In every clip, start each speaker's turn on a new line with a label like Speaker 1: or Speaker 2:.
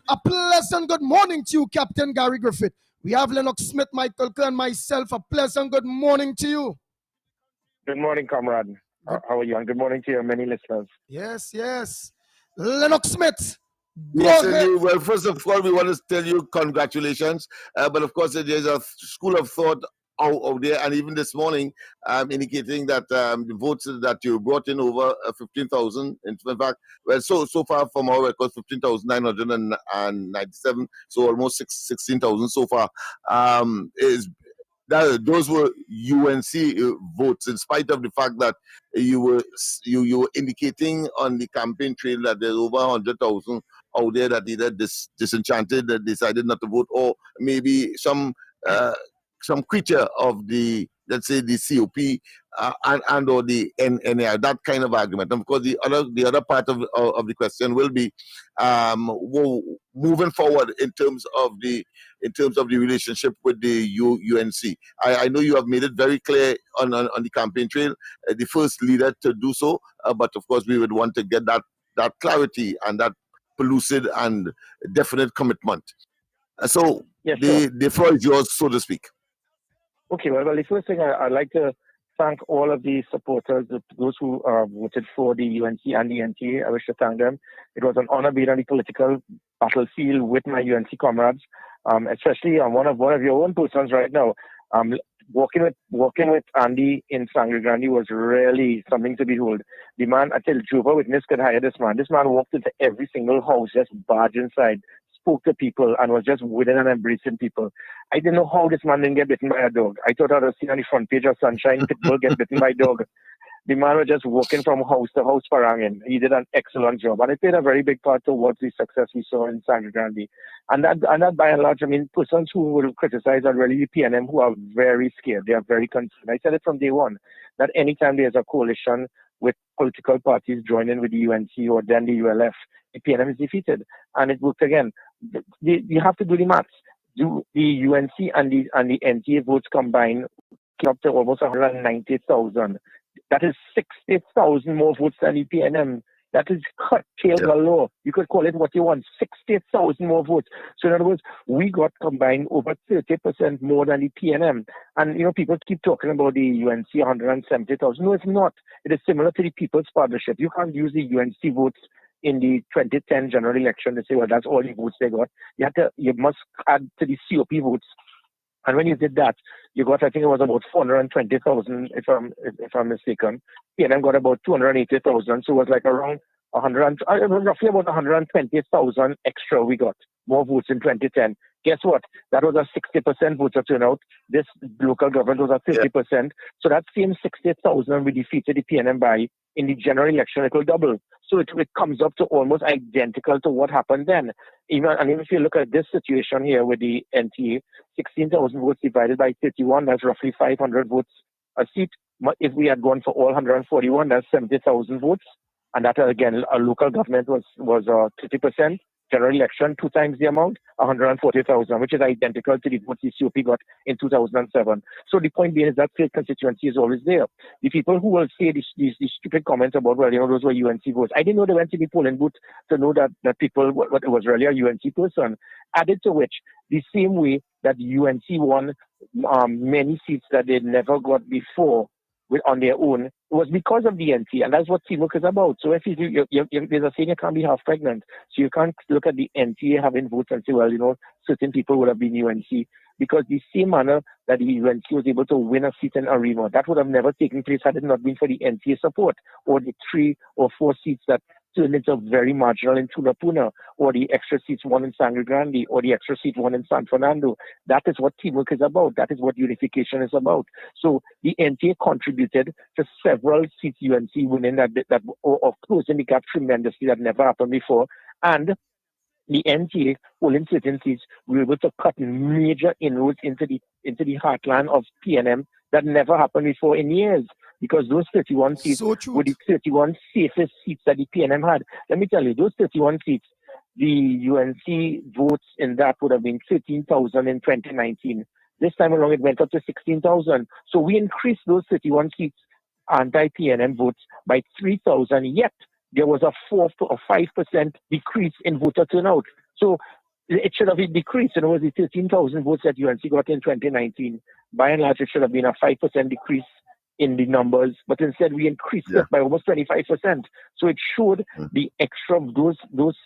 Speaker 1: A pleasant good morning to you, Captain Gary Griffith. We have Lennox Smith, Michael Kerr, and myself. A pleasant good morning to you.
Speaker 2: Good morning, comrade. How are you? And good morning to your many listeners.
Speaker 1: Yes. Lennox Smith.
Speaker 3: Yes, well, first of all, we want to tell you congratulations. But of course, there's a school of thought out there, and even this morning, indicating that the votes that you brought in over 15,000. In fact, well, so far from our record, 15,997. So almost 16,000 so far. Is those were UNC votes, in spite of the fact that you were indicating on the campaign trail that there's over 100,000 out there that either disenchanted, that decided not to vote, or maybe some creature of the, let's say, the COP and or the NAI, that kind of argument. And of course, the other part of the question will be moving forward in terms of the relationship with the UNC. I know you have made it very clear on the campaign trail, the first leader to do so, but of course we would want to get that clarity and that pellucid and definite commitment. So yes, the floor is yours, so to speak.
Speaker 2: Okay, well, the first thing I'd like to thank all of the supporters, those who voted for the UNC and the NTA. I wish to thank them. It was an honor being on the political battlefield with my UNC comrades, especially on one of your own persons right now. Walking with Andy in Sangre Grande was really something to behold. The man, I tell you, Jehovah Witness could hire this man. This man walked into every single house, just barged inside, spoke to people, and was just winning and embracing people. I didn't know how this man didn't get bitten by a dog. I thought I would seen on the front page of Sunshine, Pitbull get bitten by a dog. The man was just walking from house to house paranging. He did an excellent job. And it played a very big part towards the success we saw in Sangre Grande. And that by and large, I mean, persons who will criticize are really the PNM who are very scared. They are very concerned. I said it from day one, that anytime there's a coalition with political parties joining with the UNC or then the ULF, the PNM is defeated. And it worked again. You have to do the maths. Do the UNC and the NTA votes combined up to almost 190,000. That is 60,000 more votes than the PNM. That is curtailed law. You could call it what you want. 60,000 more votes. So in other words, we got combined over 30% more than the PNM. And, people keep talking about the UNC 170,000. No, it's not. It is similar to the People's Partnership. You can't use the UNC votes in the 2010 general election to say, well, that's all the votes they got. You must add to the COP votes. And when you did that, you got, I think it was about 420,000, if I'm mistaken. PNM got about 280,000, so it was like around roughly about 120,000 extra we got, more votes in 2010. Guess what? That was a 60% voter turnout. This local government was a 50%. Yeah. So that same 60,000 we defeated the PNM by, in the general election, it will double. So it comes up to almost identical to what happened then. And if you look at this situation here with the NTA, 16,000 votes divided by 31, that's roughly 500 votes a seat. If we had gone for all 141, that's 70,000 votes. And that, again, a local government was 30%. General election, 2 times the amount, 140,000, which is identical to the votes the COP got in 2007. So the point being is that failed constituency is always there. The people who will say these stupid comments about, well, those were UNC votes. I didn't know they went to the polling booth to know that people, what it was really a UNC person. Added to which, the same way that UNC won many seats that they never got before on their own, it was because of the NT, and that's what teamwork is about. So if there's a saying, you can't be half pregnant, so you can't look at the NTA having votes and say, well, certain people would have been UNC, because the same manner that the UNC was able to win a seat in Arima, that would have never taken place had it not been for the NTA support, or the 3 or 4 seats that turned into very marginal in Tulapuna, or the extra seats won in Sangre Grande, or the extra seat won in San Fernando. That is what teamwork is about. That is what unification is about. So the NTA contributed to several seats UNC winning or closing the gap tremendously that never happened before. And the NTA, in certain seats, we were able to cut major inroads into the heartland of PNM that never happened before in years. Because those 31 seats were the 31 safest seats that the PNM had. Let me tell you, those 31 seats, the UNC votes in that would have been 13,000 in 2019. This time around, it went up to 16,000. So we increased those 31 seats anti-PNM votes by 3,000, yet there was a 4 or 5% decrease in voter turnout. So it should have been decreased. In other words, the 13,000 votes that UNC got in 2019, by and large, it should have been a 5% decrease in the numbers, but instead we increased it by almost 25%. So it showed the extra of those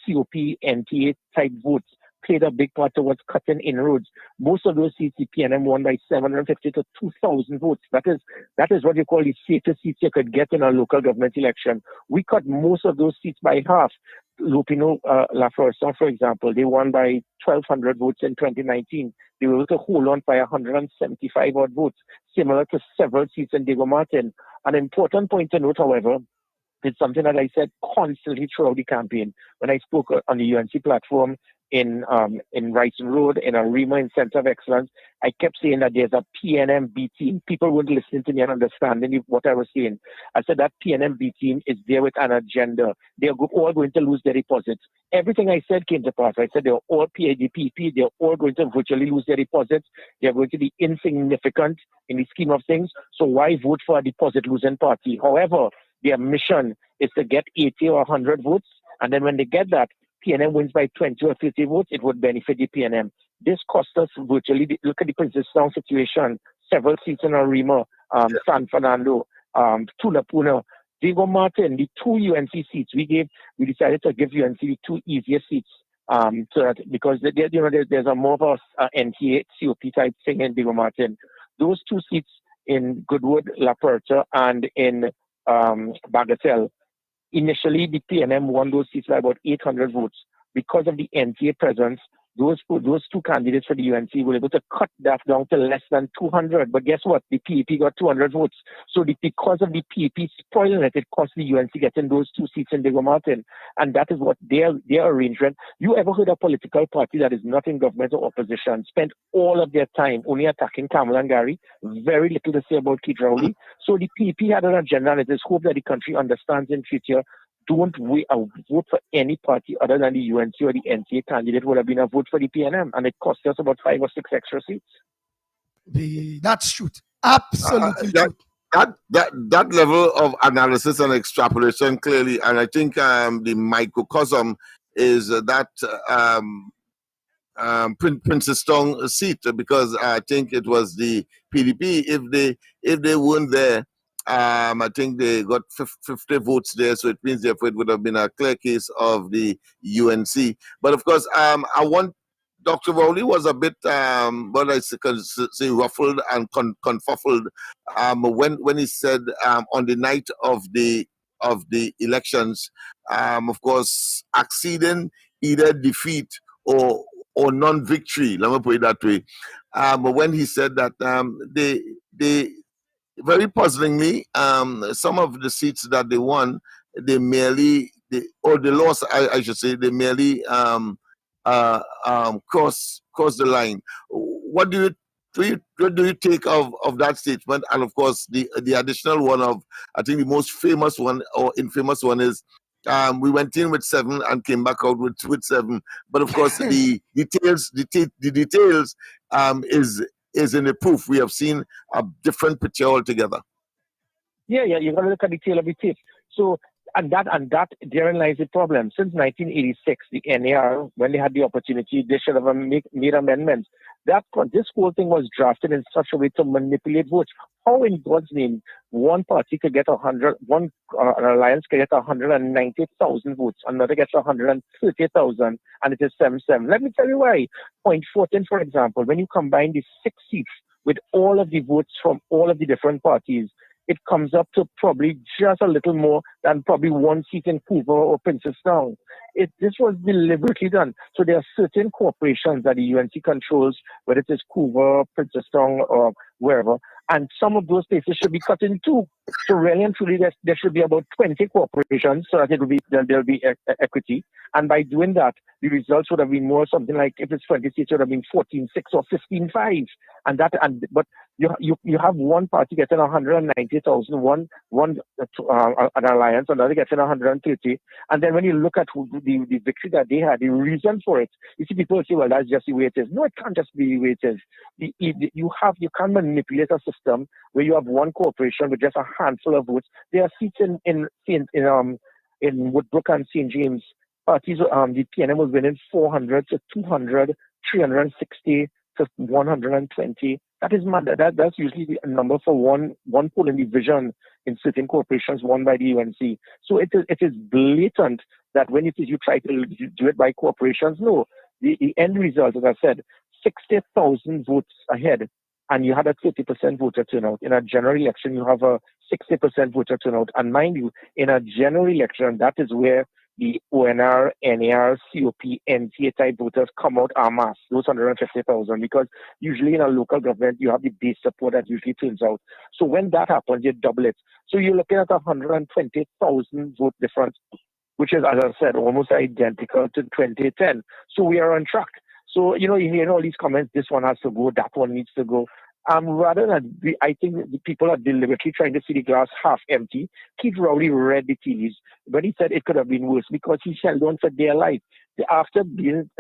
Speaker 2: COP, NTA type votes played a big part towards cutting inroads. Most of those seats, the PNM won by 750 to 2,000 votes. That is what you call the safest seats you could get in a local government election. We cut most of those seats by half. Lupino La Floresta, for example, they won by 1,200 votes in 2019. They were able to hold on by 175 odd votes, similar to several seats in Diego Martin. An important point to note, however, is something that I said constantly throughout the campaign. When I spoke on the UNC platform in Wrighton Road, in Arima, in Center of Excellence, I kept saying that there's a PNM B team. People weren't listening to me and understanding what I was saying. I said that PNM B team is there with an agenda. They're all going to lose their deposits. Everything I said came to pass. I said they're all PADPP. They're all going to virtually lose their deposits. They're going to be insignificant in the scheme of things. So why vote for a deposit-losing party? However, their mission is to get 80 or 100 votes. And then when they get that, PNM wins by 20 or 30 votes, it would benefit the PNM. This cost us virtually, look at the Princess Town situation, several seats in Arima, San Fernando, Tulapuna, Diego Martin, the two UNC seats we decided to give UNC the two easiest seats. So that because there's a more of a NTA COP type thing in Diego Martin. Those two seats in Goodwood, La Puerta, and in Bagatelle. Initially, the PNM won those seats by about 800 votes. Because of the NTA presence, those two candidates for the UNC were able to cut that down to less than 200. But guess what? The PEP got 200 votes. So because of the PEP spoiling it, it cost the UNC getting those two seats in Diego Martin. And that is what their arrangement. You ever heard a political party that is not in government or opposition spend all of their time only attacking Kamala and Gary? Very little to say about Keith Rowley. So the PEP had an agenda, and it is hope that the country understands in future. Don't vote for any party other than the UNC or the NTA candidate would have been a vote for the PNM, and it cost us about 5 or 6 extra seats.
Speaker 1: That's truth. Absolutely true.
Speaker 3: That level of analysis and extrapolation clearly, and I think the microcosm is that Princess Tong seat, because I think it was the PDP. If they weren't there, I think they got 50 votes there, so it means therefore it would have been a clear case of the UNC. But of course, I want Dr. Rowley was a bit, what I say, ruffled and confuffled when he said on the night of the elections, of course, acceding either defeat or non-victory. Let me put it that way. But when he said that they very puzzlingly, some of the seats that they won, they lost, I should say, they merely cross the line. What do you take of that statement? And of course, the additional one of, I think the most famous one or infamous one is, we went in with 7 and came back out with 7. But of course, the details is in the proof. We have seen a different picture altogether.
Speaker 2: Yeah, you got to look at the tail of the tape. So, and that therein lies the problem. Since 1986, the NAR, when they had the opportunity, they should have made amendments. This whole thing was drafted in such a way to manipulate votes. How in God's name one party could get an alliance could get 190,000 votes, another gets 130,000, and it is 7-7. Let me tell you why. Point 14, for example, when you combine the 6 seats with all of the votes from all of the different parties, it comes up to probably just a little more than probably 1 seat in Couva or Princess Town. This was deliberately done. So there are certain corporations that the UNC controls, whether it is Couva, Princess Town, or wherever, and some of those places should be cut in 2. So really and truly, there should be about 20 corporations so that there'll be equity. And by doing that, the results would have been more something like, if it's 20 seats, it would have been 14-6 or 15-5. But you have one party getting 190,000, an alliance, another getting 130. And then when you look at the victory that they had, the reason for it, you see people say, well, that's just the way it is. No, it can't just be the way it is. You can't manipulate a system where you have one corporation with just a handful of votes. There are seats in Woodbrook and St. James parties, the PNM was winning 400 to 200, 360 to 120. That is mad. That's usually a number for one polling division in certain corporations won by the UNC. So it is blatant that when you try to do it by corporations, no. The end result, as I said, 60,000 votes ahead, and you had a 30% voter turnout. In a general election, you have a 60% voter turnout. And mind you, in a general election, that is where the ONR, NAR, COP, NTA type voters come out en masse, those 150,000, because usually in a local government, you have the base support that usually turns out. So when that happens, you double it. So you're looking at 120,000 vote difference, which is, as I said, almost identical to 2010. So we are on track. So, you hear all these comments, this one has to go, that one needs to go. Rather than, I think the people are deliberately trying to see the glass half empty. Keith Rowley read the tea leaves, but he said it could have been worse because he held on for dear life. After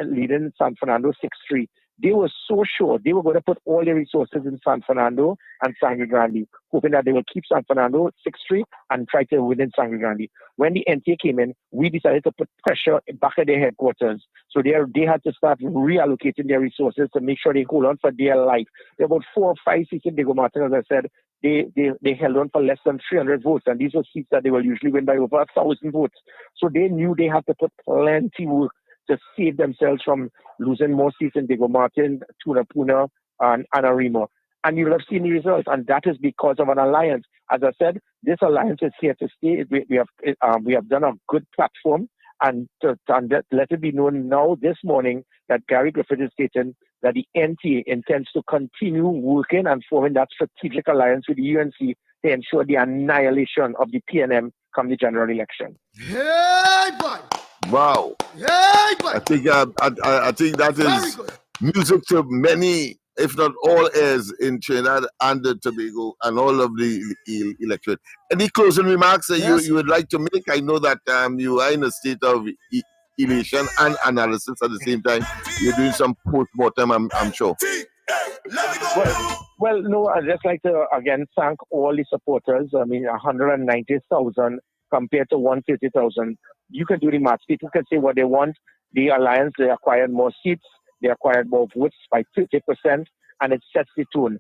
Speaker 2: leading San Fernando 6-3, they were so sure they were going to put all their resources in San Fernando and Sangre Grande, hoping that they will keep San Fernando 6-3 and try to win in Sangre Grande. When the NTA came in, we decided to put pressure back at their headquarters. So they had to start reallocating their resources to make sure they hold on for their life. There were about 4 or 5 seats in Diego Martin, as I said. They held on for less than 300 votes, and these were seats that they will usually win by over 1,000 votes. So they knew they had to put plenty work to save themselves from losing more seats in Diego Martin, Tunapuna, and Anarimo. And you will have seen the results, and that is because of an alliance. As I said, this alliance is here to stay. We have done a good platform, and let it be known now this morning that Gary Griffith is stating that the NTA intends to continue working and forming that strategic alliance with the UNC to ensure the annihilation of the PNM come the general election.
Speaker 1: Hey, boy!
Speaker 3: Wow.
Speaker 1: Hey, boy!
Speaker 3: I think that is music to many, if not all, ears in Trinidad and Tobago and all of the electorate. Any closing remarks that you would like to make? I know that you are in a state of elation and analysis at the same time. You're doing some post-mortem, I'm sure.
Speaker 2: Well, no, I'd just like to again thank all the supporters. I mean, 190,000 compared to 150,000. You can do the math. People can say what they want. The alliance, they acquired more seats, they acquired more votes by 30%, and it sets the tone.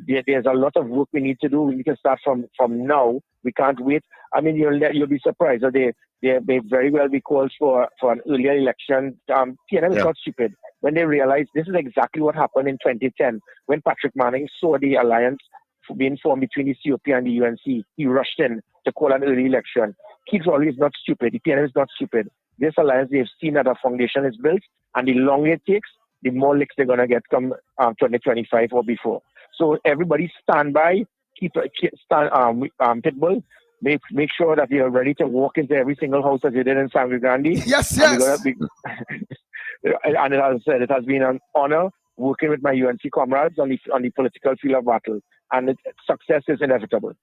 Speaker 2: There's a lot of work we need to do. We need to start from now. We can't wait. I mean, you'll be surprised. They may very well be called for an earlier election. PNM is not stupid. When they realized this is exactly what happened in 2010, when Patrick Manning saw the alliance being formed between the COP and the UNC, he rushed in to call an early election. Keith Rowley is not stupid. The PNM is not stupid. This alliance, they've seen that a foundation is built, and the longer it takes, the more licks they're going to get come 2025 or before. So everybody stand by, Pitbull. Make sure that you're ready to walk into every single house as you did in Sangre Grande.
Speaker 1: Yes.
Speaker 2: And as I said, it has been an honor working with my UNC comrades on the political field of battle, and success is inevitable.